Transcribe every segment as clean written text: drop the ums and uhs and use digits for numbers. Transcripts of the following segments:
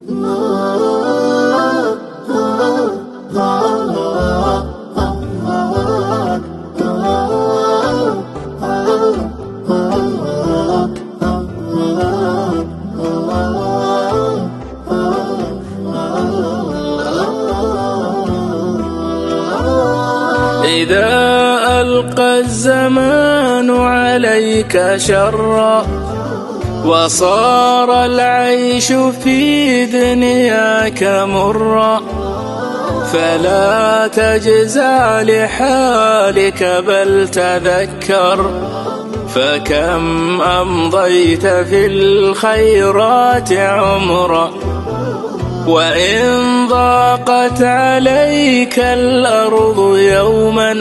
إذا ألقى الزمان عليك شرا وصار العيش في دنياك مرا، فلا تجزع لحالك بل تذكر، فكم أمضيت في الخيرات عمرا. وإن ضاقت عليك الأرض يوما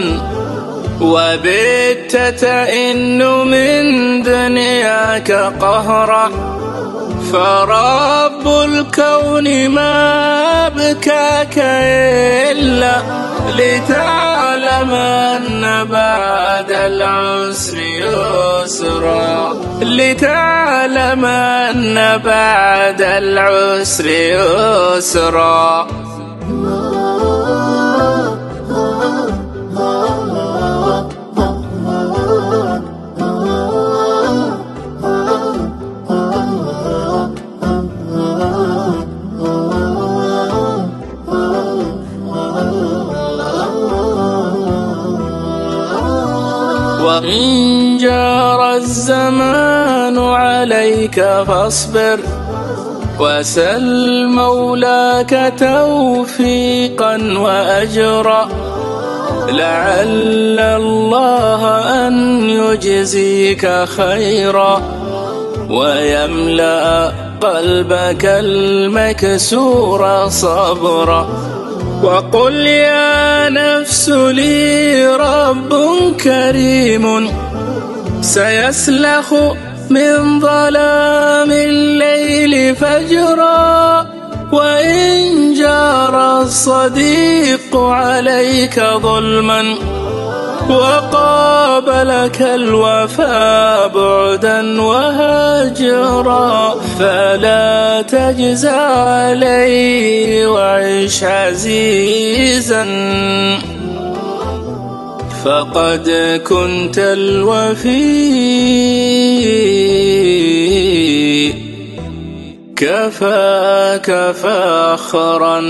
وبت تئن من دنياك قهرا، فرب الكون ما أبكاك إلا لتعلم أن بعد العسر يسرا، لتعلم أن بعد العسر يسرا. وإن جار الزمان عليك فاصبر، وسل مولاك توفيقا وأجرا، لعل الله أن يجزيك خيرا ويملأ قلبك المكسور صبرا. وقل يا نفس لي رب كريم سيسلخ من ظلام الليل فجرا، وإن جار الصديق عليك ظلما وقابلك الوفاء بعدا وهجرا، فلا تجزع عليه وعش عزيزا، فقد كنت الوفي كفاك فاخرا.